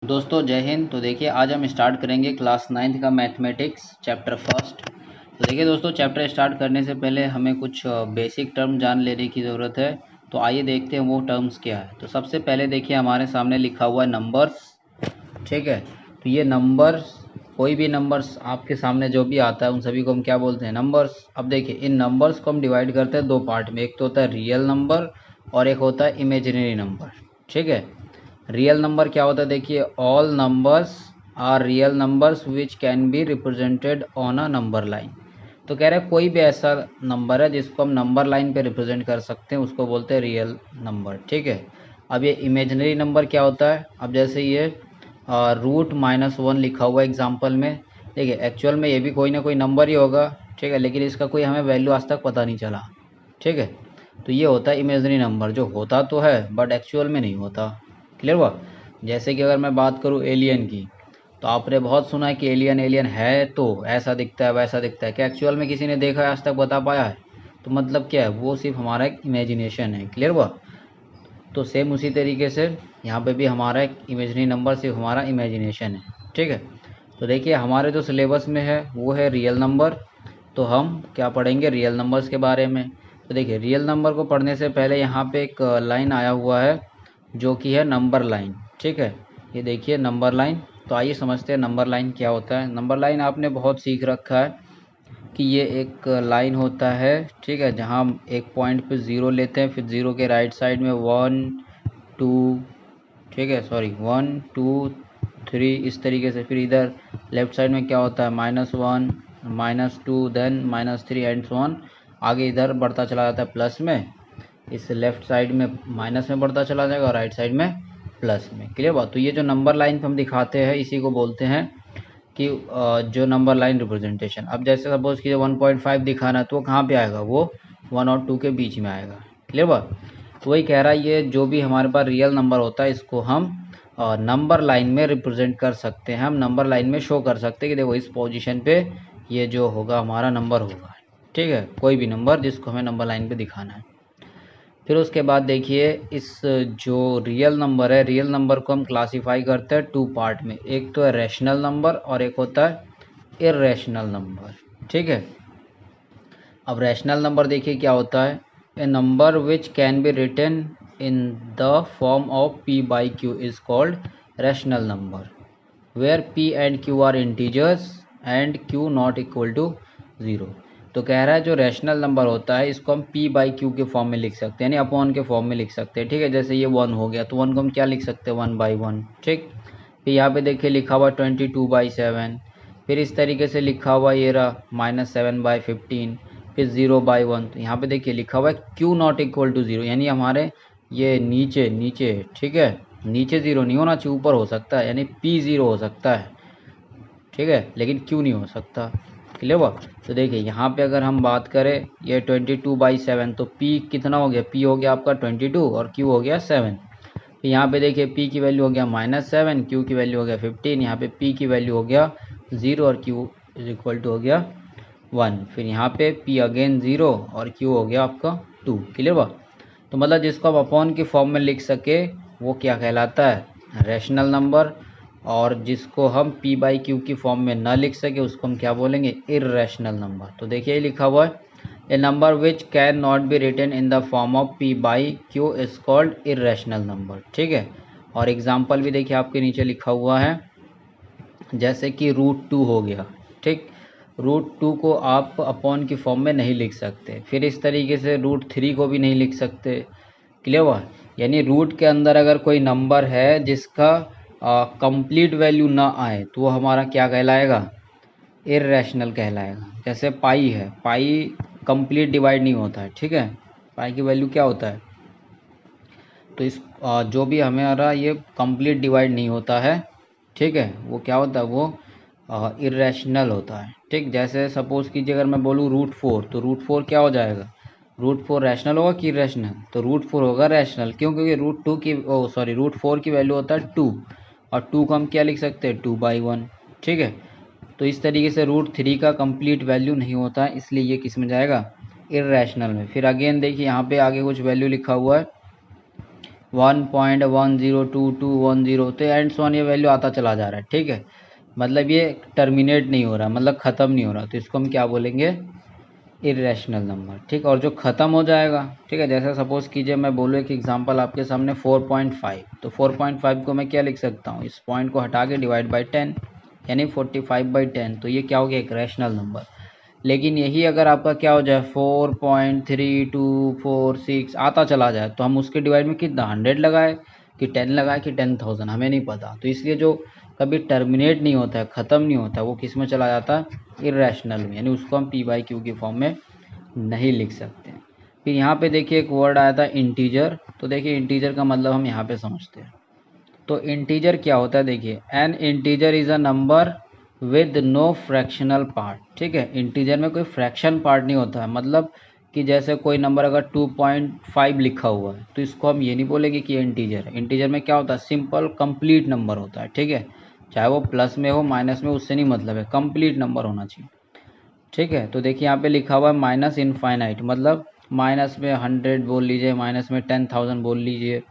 दोस्तों जय हिंद। तो देखिए आज हम स्टार्ट करेंगे क्लास 9th का मैथमेटिक्स चैप्टर फर्स्ट। तो देखिए दोस्तों, चैप्टर स्टार्ट करने से पहले हमें कुछ बेसिक टर्म जान लेने की ज़रूरत है। तो आइए देखते हैं वो टर्म्स क्या है। तो सबसे पहले देखिए हमारे सामने लिखा हुआ है नंबर्स। ठीक है, तो ये नंबर्स, कोई भी नंबर्स आपके सामने जो भी आता है उन सभी को हम क्या बोलते हैं, नंबर्स। अब देखिए इन नंबर्स को हम डिवाइड करते हैं दो पार्ट में, एक तो होता है रियल नंबर और एक होता है इमेजिनरी नंबर। ठीक है, रियल नंबर क्या होता है, देखिए all numbers are real numbers which can be represented on a number line. तो कह रहे हैं कोई भी ऐसा नंबर है जिसको हम नंबर लाइन पे रिप्रेजेंट कर सकते हैं, उसको बोलते हैं रियल नंबर। ठीक है, अब ये इमेजिनरी नंबर क्या होता है, अब जैसे ये √-1 लिखा हुआ एग्जाम्पल में, देखिए एक्चुअल में ये भी कोई ना कोई नंबर ही होगा। ठीक है, लेकिन इसका कोई हमें वैल्यू आज तक पता नहीं चला। ठीक है, तो ये होता है इमेजिनरी नंबर, जो होता तो है बट एक्चुअल में नहीं होता। क्लियर हुआ। जैसे कि अगर मैं बात करूँ एलियन की, तो आपने बहुत सुना है कि एलियन एलियन है, तो ऐसा दिखता है वैसा दिखता है, क्या एक्चुअल में किसी ने देखा है आज तक, बता पाया है? तो मतलब क्या है, वो सिर्फ हमारा एक इमेजिनेशन है। क्लियर हुआ। तो सेम उसी तरीके से यहाँ पे भी हमारा एक इमेजिनरी नंबर सिर्फ हमारा इमेजिनेशन है। ठीक है, तो देखिए हमारे जो सिलेबस में है वो है रियल नंबर। तो हम क्या पढ़ेंगे, रियल नंबर्स के बारे में। तो देखिए रियल नंबर को पढ़ने से पहले यहाँ पे एक लाइन आया हुआ है जो कि है नंबर लाइन। ठीक है, ये देखिए नंबर लाइन। तो आइए समझते हैं नंबर लाइन क्या होता है। नंबर लाइन आपने बहुत सीख रखा है कि ये एक लाइन होता है। ठीक है, जहाँ हम एक पॉइंट पे ज़ीरो लेते हैं, फिर ज़ीरो के राइट साइड में 1 2, ठीक है सॉरी 1 2 3 इस तरीके से, फिर इधर लेफ्ट साइड में क्या होता है -1 -2 देन -3 एंड सो ऑन। आगे इधर बढ़ता चला जाता है प्लस में, इस लेफ्ट साइड में माइनस में बढ़ता चला जाएगा और राइट साइड में प्लस में। क्लियर बात। तो ये जो नंबर लाइन पे हम दिखाते हैं इसी को बोलते हैं कि जो नंबर लाइन रिप्रेजेंटेशन। अब जैसे सपोज कि 1.5 दिखाना है तो वो कहाँ पे आएगा, वो 1 और 2 के बीच में आएगा। क्लियर बात। तो वही कह रहा है, ये जो भी हमारे पास रियल नंबर होता है इसको हम नंबर लाइन में रिप्रेजेंट कर सकते हैं, हम नंबर लाइन में शो कर सकते हैं कि देखो इस पोजीशन पे ये जो होगा हमारा नंबर होगा। ठीक है, कोई भी नंबर जिसको हमें नंबर लाइन पे दिखाना है। फिर उसके बाद देखिए इस जो रियल नंबर है, रियल नंबर को हम क्लासीफाई करते हैं टू पार्ट में, एक तो है रैशनल नंबर और एक होता है इर्रेशनल नंबर। ठीक है, अब रैशनल नंबर देखिए क्या होता है, a number which can be written in the form of p/q is called rational number, where p and q are integers and q not equal to 0। तो कह रहा है जो रैशनल नंबर होता है इसको हम p/q के फॉर्म में लिख सकते हैं, यानी अपॉन के फॉर्म में लिख सकते हैं। ठीक है, जैसे ये 1 हो गया तो 1 को हम क्या लिख सकते हैं, 1/1। ठीक, फिर यहाँ पे देखिए लिखा हुआ 22/7, फिर इस तरीके से लिखा हुआ ये रहा -7/15, फिर 0/1। तो यहाँ पे देखिए लिखा हुआ है q नॉट इक्वल टू 0, यानी हमारे ये नीचे नीचे, ठीक है, नीचे 0 नहीं होना चाहिए, ऊपर हो सकता है, यानी p 0 हो सकता है। ठीक है, लेकिन क्यों नहीं हो सकता। क्लियर हुआ। तो देखिए यहाँ पे अगर हम बात करें ये 22/7, तो p कितना हो गया, p हो गया आपका 22 और q हो गया 7। फिर यहाँ पे देखिए p की वैल्यू हो गया -7, q की वैल्यू हो गया 15, यहाँ पे p की वैल्यू हो गया 0 और q इज इक्वल टू हो गया 1। फिर यहाँ पे p अगेन 0 और q हो गया आपका 2। क्लियर हुआ। तो मतलब जिसको आप अपॉन के फॉर्म में लिख सके वो क्या कहलाता है, रैशनल नंबर, और जिसको हम p/q की फॉर्म में ना लिख सके उसको हम क्या बोलेंगे, इर्रेशनल नंबर। तो देखिए लिखा हुआ है a number which can not be written in the form of p/q is called irrational number. ठीक है, और एग्जाम्पल भी देखिए आपके नीचे लिखा हुआ है, जैसे कि √2 हो गया। ठीक, √2 को आप अपॉन की फॉर्म में नहीं लिख सकते, फिर इस तरीके से √3 को भी नहीं लिख सकते। क्लियर हुआ। यानी रूट के अंदर अगर कोई नंबर है जिसका कंप्लीट वैल्यू ना आए तो वो हमारा क्या कहलाएगा, इर्रेशनल कहलाएगा। जैसे पाई है, पाई कंप्लीट डिवाइड नहीं होता है। ठीक है, पाई की वैल्यू क्या होता है, तो इस जो भी हमारा ये कंप्लीट डिवाइड नहीं होता है, ठीक है, वो क्या होता है, वो इर्रेशनल होता है। ठीक, जैसे सपोज कीजिए अगर मैं बोलूँ √4, तो √4 क्या हो जाएगा, √4 रैशनल होगा कि इर्रेशनल, तो √4 होगा रैशनल। क्यों, क्योंकि √4 की वैल्यू होता है 2 और 2 को हम क्या लिख सकते हैं, 2/1। ठीक है, तो इस तरीके से √3 का कंप्लीट वैल्यू नहीं होता है, इसलिए ये किस में जाएगा, इर्रेशनल में। फिर अगेन देखिए यहाँ पे आगे कुछ वैल्यू लिखा हुआ है 1.102210, तो एंड सो ऑन ये वैल्यू आता चला जा रहा है, ठीक है। मतलब ये टर्मिनेट नहीं हो रहा, मतलब ख़त्म नहीं हो रहा, तो इसको हम क्या बोलेंगे, इरेशनल नंबर, ठीक। और जो ख़त्म हो जाएगा, ठीक है, जैसे सपोज कीजिए मैं बोलूँ एक एग्जांपल आपके सामने 4.5, तो 4.5 को मैं क्या लिख सकता हूँ, इस पॉइंट को हटा के डिवाइड बाई 10, यानी 45/10, तो ये क्या हो गया, एक रैशनल नंबर। लेकिन यही अगर आपका क्या हो जाए 4.3246 आता चला जाए, तो हम उसके डिवाइड में कितना 100 लगाए कि 10 लगाए कि 10,000, हमें नहीं पता। तो इसलिए जो कभी टर्मिनेट नहीं होता है, ख़त्म नहीं होता है, वो किस में चला जाता है, इरेशनल में, यानी उसको हम p/q की फॉर्म में नहीं लिख सकते। फिर यहाँ पे देखिए एक वर्ड आया था इंटीजर, तो देखिए इंटीजर का मतलब हम यहाँ पे समझते हैं। तो इंटीजर क्या होता है, देखिए an integer is a number with no fractional part, ठीक है। इंटीजर में कोई फ्रैक्शन पार्ट नहीं होता है, मतलब कि जैसे कोई नंबर अगर 2.5 लिखा हुआ है, तो इसको हम ये नहीं बोलेंगे कि ये इंटीजर है। इंटीजर में क्या होता है, सिंपल कंप्लीट नंबर होता है, ठीक है। चाहे वो प्लस में हो माइनस में, उससे नहीं मतलब है, कंप्लीट नंबर होना चाहिए, ठीक है। तो देखिए यहाँ पे लिखा हुआ है माइनस इनफाइनाइट, मतलब माइनस में 100 बोल लीजिए, माइनस में 10,000 बोल लीजिए,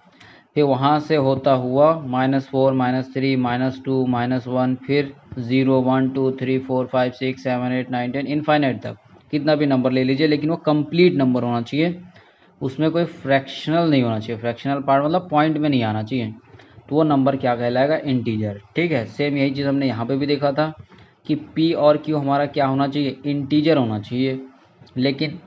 फिर वहाँ से होता हुआ -4 -3 -2 -1, फिर 0 1 2 3 4 5 6 7 8 9 10 इनफाइनाइट तक कितना भी नंबर ले लीजिए, लेकिन वो कंप्लीट नंबर होना चाहिए, उसमें कोई फ्रैक्शनल नहीं होना चाहिए। फ्रैक्शनल पार्ट मतलब पॉइंट में नहीं आना चाहिए, तो वो नंबर क्या कहलाएगा, इंटीजर, ठीक है। सेम यही चीज़ हमने यहाँ पे भी देखा था कि p और q हमारा क्या होना चाहिए, इंटीजर होना चाहिए। लेकिन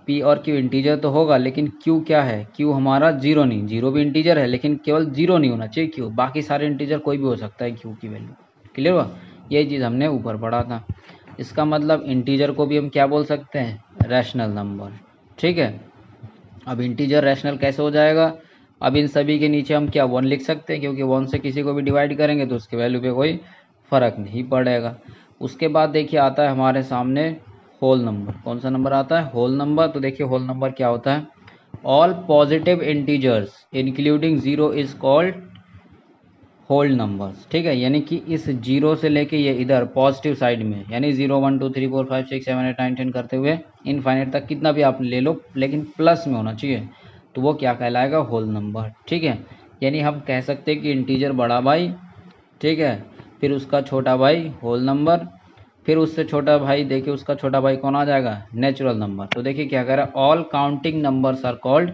p और q इंटीजर तो होगा, लेकिन q क्या है, q हमारा जीरो नहीं, जीरो भी इंटीजर है लेकिन केवल जीरो नहीं होना चाहिए q, बाकी सारे इंटीजर कोई भी हो सकता है q की वैल्यू। क्लियर हुआ, यही चीज़ हमने ऊपर पढ़ा था। इसका मतलब इंटीजर को भी हम क्या बोल सकते हैं, रैशनल नंबर, ठीक है। अब इंटीजर रैशनल कैसे हो जाएगा, अब इन सभी के नीचे हम क्या 1 लिख सकते हैं, क्योंकि 1 से किसी को भी डिवाइड करेंगे तो उसके वैल्यू पे कोई फ़र्क नहीं पड़ेगा। उसके बाद देखिए आता है हमारे सामने होल नंबर, कौन सा नंबर आता है, होल नंबर। तो देखिए होल नंबर क्या होता है, all positive integers including zero is called whole numbers, ठीक है। यानी कि इस जीरो से लेके ये इधर पॉजिटिव साइड में, यानी 0 1 2 3 4 5 6 7 8 9 10 करते हुए इनफाइनाइट तक कितना भी आप ले लो, लेकिन प्लस में होना चाहिए, तो वो क्या कहलाएगा, होल नंबर, ठीक है। यानी हम कह सकते हैं कि इंटीजर बड़ा भाई, ठीक है, फिर उसका छोटा भाई होल नंबर, फिर उससे छोटा भाई, देखिए उसका छोटा भाई कौन आ जाएगा, नेचुरल नंबर। तो देखिए क्या कह रहा है, all counting numbers are called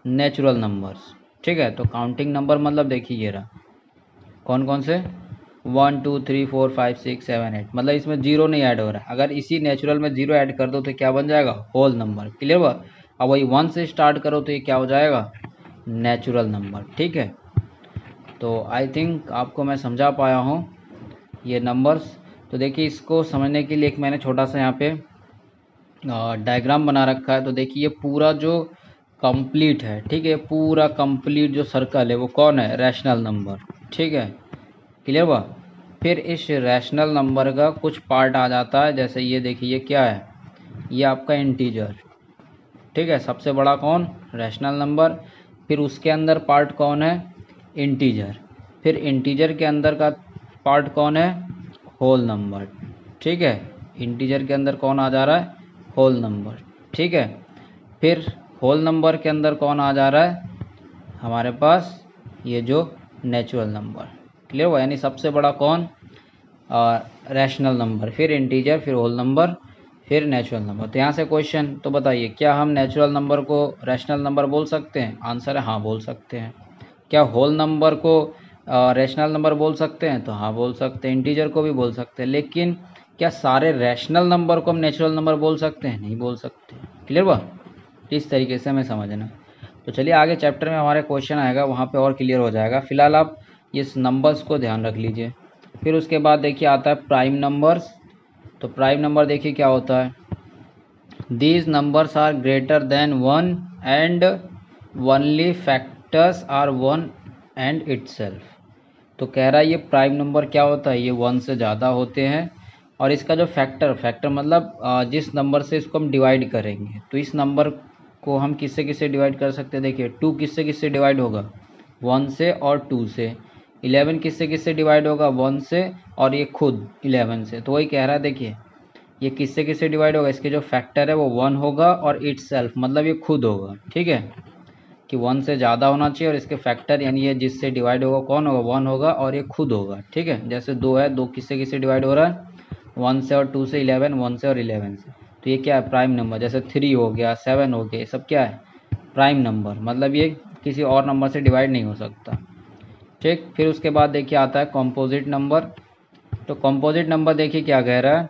natural numbers, ठीक है। तो काउंटिंग नंबर मतलब देखिए ये रहा, कौन कौन से, 1 2 3 4 5 6 7 8, मतलब इसमें जीरो नहीं ऐड हो रहा है। अगर इसी नेचुरल में जीरो ऐड कर दो तो क्या बन जाएगा, होल नंबर। क्लियर हुआ। अब वही 1 से स्टार्ट करो तो ये क्या हो जाएगा, नेचुरल नंबर, ठीक है। तो आई थिंक आपको मैं समझा पाया हूँ ये नंबर्स। तो देखिए इसको समझने के लिए एक मैंने छोटा सा यहाँ पे डायग्राम बना रखा है। तो देखिए ये पूरा जो कंप्लीट है, ठीक है, पूरा कंप्लीट जो सर्कल है वो कौन है, रैशनल नंबर, ठीक है। क्लियर हुआ। फिर इस रैशनल नंबर का कुछ पार्ट आ जाता है, जैसे ये देखिए ये क्या है, ये आपका इंटीजर, ठीक है। सबसे बड़ा कौन, रैशनल नंबर, फिर उसके अंदर पार्ट कौन है, इंटीजर, फिर इंटीजर के अंदर का पार्ट कौन है, होल नंबर, ठीक है। इंटीजर के अंदर कौन आ जा रहा है, होल नंबर, ठीक है। फिर होल नंबर के अंदर कौन आ जा रहा है, हमारे पास ये जो नेचुरल नंबर। क्लियर हुआ, यानी सबसे बड़ा कौन, रैशनल नंबर, फिर इंटीजर, फिर होल नंबर, फिर नेचुरल नंबर। तो यहाँ से क्वेश्चन, तो बताइए क्या हम नेचुरल नंबर को रैशनल नंबर बोल सकते हैं, आंसर है हाँ बोल सकते हैं। क्या होल नंबर को रैशनल नंबर बोल सकते हैं, तो हाँ बोल सकते हैं। इंटीजर को भी बोल सकते हैं, लेकिन क्या सारे रैशनल नंबर को हम नेचुरल नंबर बोल सकते हैं, नहीं बोल सकते। क्लियर हुआ, इस तरीके से हमें समझना। तो चलिए आगे चैप्टर में हमारे क्वेश्चन आएगा, वहाँ पे और क्लियर हो जाएगा। फिलहाल आप इस नंबर्स को ध्यान रख लीजिए। फिर उसके बाद देखिए आता है प्राइम नंबर्स। तो प्राइम नंबर देखिए क्या होता है, these numbers are greater than 1 and only factors are 1 and itself. तो कह रहा है ये प्राइम नंबर क्या होता है, ये 1 से ज़्यादा होते हैं, और इसका जो फैक्टर मतलब जिस नंबर से इसको हम डिवाइड करेंगे, तो इस नंबर को हम किससे किससे डिवाइड कर सकते हैं, देखिए 2 किससे किससे डिवाइड होगा, 1 से और 2 से। 11 किससे किससे डिवाइड होगा, 1 से और ये खुद 11 से। तो वही कह रहा है देखिए ये किससे किससे डिवाइड होगा, इसके जो फैक्टर है वो 1 होगा और इटसेल्फ मतलब ये खुद होगा, ठीक है। कि 1 से ज़्यादा होना चाहिए और इसके फैक्टर यानी ये जिससे डिवाइड होगा कौन होगा, 1 होगा और ये खुद होगा। ठीक है, जैसे 2 है, 2 किससे किससे डिवाइड हो रहा है, 1 से और 2 से, 11 1 से और 11 से, तो ये क्या है, प्राइम नंबर। जैसे 3 हो गया, 7 हो गया, ये सब क्या है, प्राइम नंबर, मतलब ये किसी और नंबर से डिवाइड नहीं हो सकता। ठीक, फिर उसके बाद देखिए आता है कॉम्पोजिट नंबर। तो कॉम्पोजिट नंबर देखिए क्या कह रहा है,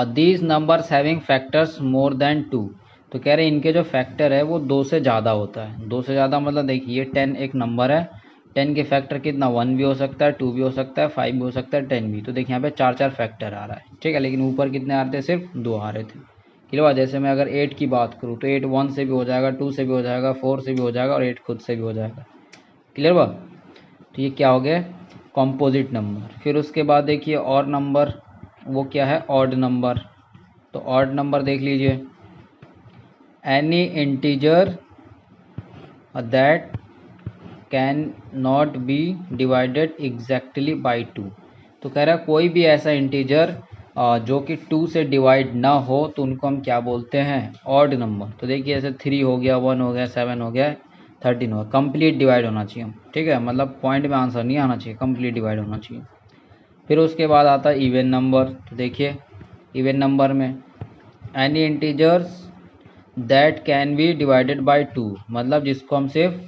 these numbers having factors more than 2। तो कह रहे हैं इनके जो फैक्टर है वो 2 से ज़्यादा होता है। 2 से ज़्यादा मतलब देखिए 10 एक नंबर है, 10 के फैक्टर कितना, 1 भी हो सकता है, 2 भी हो सकता है, 5 भी हो सकता है, 10 भी। तो देखिए यहाँ पे 4 फैक्टर आ रहा है। ठीक है, लेकिन ऊपर कितने आ रहे थे, सिर्फ 2 आ रहे थे। क्लियर। जैसे मैं अगर 8 की बात करूँ तो 8 1 से भी हो जाएगा, 2 से भी हो जाएगा, 4 से भी हो जाएगा और 8 खुद से भी हो जाएगा। क्लियर बा। तो ये क्या हो गया, कॉम्पोजिट नंबर। फिर उसके बाद देखिए और नंबर, वो क्या है, ऑड नंबर। तो ऑड नंबर देख लीजिए, any integer that can not B divided exactly by 2। तो कह रहा है कोई भी ऐसा इंटीजर जो कि 2 से डिवाइड ना हो तो उनको हम क्या बोलते हैं, ऑड नंबर। तो देखिए ऐसे 3 हो गया, 1 हो गया, 7 हो गया, 13 हो गया, कंप्लीट डिवाइड होना चाहिए। ठीक है, मतलब पॉइंट में आंसर नहीं आना चाहिए, कंप्लीट डिवाइड होना चाहिए। फिर उसके बाद आता है इवन नंबर। तो देखिए इवन नंबर में any integers that can be divided by 2, मतलब जिसको हम सिर्फ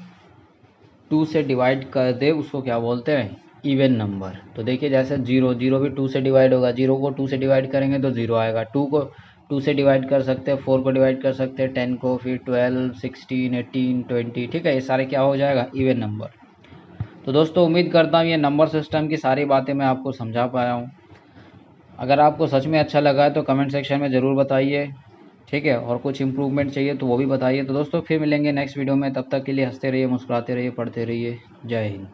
2 से डिवाइड कर दे उसको क्या बोलते हैं, इवन नंबर। तो देखिए जैसे 0 भी 2 से डिवाइड होगा, 0 को 2 से डिवाइड करेंगे तो 0 आएगा, 2 को 2 से डिवाइड कर सकते हैं, 4 को डिवाइड कर सकते हैं, 10 को, फिर 12 16 18 20। ठीक है, ये सारे क्या हो जाएगा, इवन नंबर। तो दोस्तों उम्मीद करता हूँ ये नंबर सिस्टम की सारी बातें मैं आपको समझा पाया हूँ। अगर आपको सच में अच्छा लगा है तो कमेंट सेक्शन में ज़रूर बताइए। ठीक है, और कुछ इम्प्रूवमेंट चाहिए तो वो भी बताइए। तो दोस्तों फिर मिलेंगे नेक्स्ट वीडियो में, तब तक के लिए हंसते रहिए, मुस्कुराते रहिए, पढ़ते रहिए। जय हिंद।